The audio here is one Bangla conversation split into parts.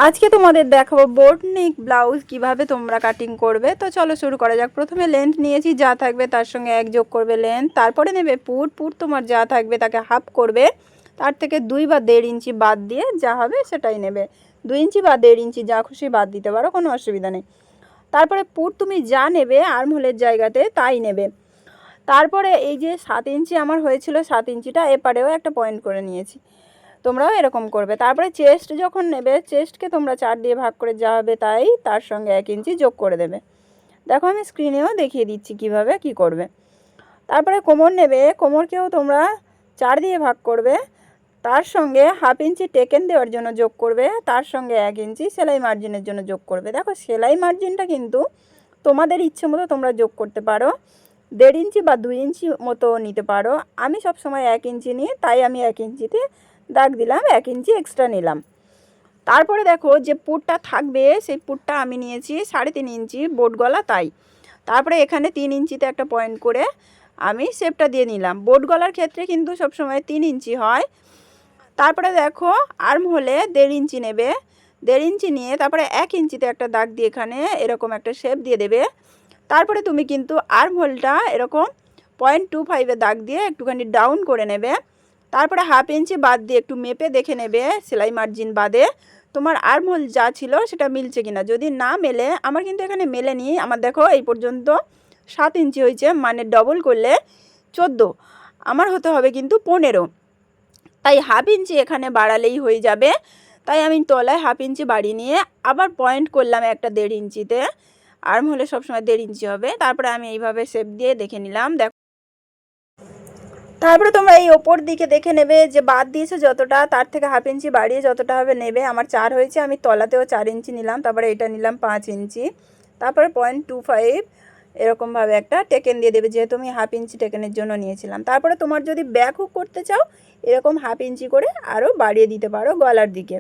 আজকে তোমাদের দেখাবো বোট নেক ব্লাউজ কিভাবে তোমরা কাটিং করবে। তো চলো শুরু করা যাক। প্রথমে লেন্থ নিয়েছি, যা থাকবে তার সঙ্গে 1 যোগ করবে লেন্থ। তারপরে নেবে পুট তোমার যা থাকবে তাকে হাফ করবে, তার থেকে 2 বা 1.5 ইঞ্চি বাদ দিয়ে যা হবে সেটাই নেবে। 2 ইঞ্চি বা 1.5 ইঞ্চি যা খুশি বাদ দিতে পারো, কোনো অসুবিধা নেই। তারপরে পুট তুমি যা নেবে আর্মহোলের জায়গাতে তাই নেবে। তারপরে এই যে 7 ইঞ্চি আমার হয়েছিল, 7 ইঞ্চিটা এপারেও একটা পয়েন্ট করে নিয়েছি, তোমরাও এরকম করবে। তারপরে চেস্ট যখন নেবে, চেস্টকে তোমরা 4 দিয়ে ভাগ করে যা হবে তাই তার সঙ্গে 1 ইঞ্চি যোগ করে দেবে। দেখো আমি স্ক্রিনেও দেখিয়ে দিচ্ছি কিভাবে কি করবে। তারপরে কোমর নেবে, কোমরকেও তোমরা 4 দিয়ে ভাগ করবে, তার সঙ্গে হাফ ইঞ্চি টেকেন দেওয়ার জন্য যোগ করবে, তার সঙ্গে 1 ইঞ্চি সেলাই মার্জিনের জন্য যোগ করবে। দেখো সেলাই মার্জিনটা কিন্তু তোমাদের ইচ্ছে মতো তোমরা যোগ করতে পারো, 1.5 ইঞ্চি বা 2 ইঞ্চি মতো নিতে পারো। আমি সব সময় 1 ইঞ্চি নিই, তাই আমি 1 ইঞ্চিতে দাগ দিলাম, 1 ইঞ্চি এক্সট্রা নিলাম। তারপরে দেখো যে পুটটা থাকবে সেই পুটটা আমি নিয়েছি 3.5 ইঞ্চি বোট গলা, তাই তারপরে এখানে 3 ইঞ্চিতে একটা পয়েন্ট করে আমি শেপটা দিয়ে নিলাম। বোট গলার ক্ষেত্রে কিন্তু সবসময় 3 ইঞ্চি হয়। তারপরে দেখো আর্ম হলে 1.5 ইঞ্চি নেবে, 1.5 ইঞ্চি নিয়ে তারপরে 1 ইঞ্চিতে একটা দাগ দিয়ে এখানে এরকম একটা শেপ দিয়ে দেবে। তারপরে তুমি কিন্তু আর্ম হোলটা এরকম 0.25 দাগ দিয়ে একটুখানি ডাউন করে নেবে। তারপরে হাফ ইঞ্চি বাদ দিয়ে একটু মেপে দেখে নেবে সেলাই মার্জিন বাদে তোমার আর্ম হোল যা ছিল সেটা মিলছে কিনা। যদি না মেলে, আমার কিন্তু এখানে মেলেনি, আমার দেখো এই পর্যন্ত 7 ইঞ্চি হয়েছে, মানে ডবল করলে 14, আমার হতে হবে কিন্তু 15, তাই হাফ ইঞ্চি এখানে বাড়ালেই হয়ে যাবে। তাই আমি তলায় হাফ ইঞ্চি বাড়িয়ে নিয়ে আবার পয়েন্ট করলাম একটা 1.5 ইঞ্চিতে। আর্ম হলে সবসময় 1.5 ইঞ্চি হবে। তারপরে আমি এইভাবে শেপ দিয়ে দেখে নিলাম। দেখো তারপরে তোমরা এই ওপর দিকে দেখে নেবে যে বাদ দিয়েছে যতটা, তার থেকে হাফ ইঞ্চি বাড়িয়ে যতটা হবে নেবে। আমার 4 হয়েছে, আমি তলাতেও 4 ইঞ্চি নিলাম, তারপরে এটা নিলাম 5 ইঞ্চি, তারপরে 0.25 এরকমভাবে একটা টেকেন দিয়ে দেবে, যেহেতু আমি হাফ ইঞ্চি টেকেনের জন্য নিয়েছিলাম। তারপরে তোমার যদি ব্যাক হুক করতে চাও এরকম হাফ ইঞ্চি করে আরও বাড়িয়ে দিতে পারো গলার দিকে,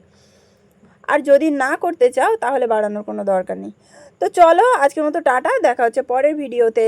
আর যদি না করতে চাও তাহলে বাড়ানোর কোনো দরকার নেই। তো চলো আজকের মতো টাটা, দেখা হচ্ছে পরের ভিডিওতে।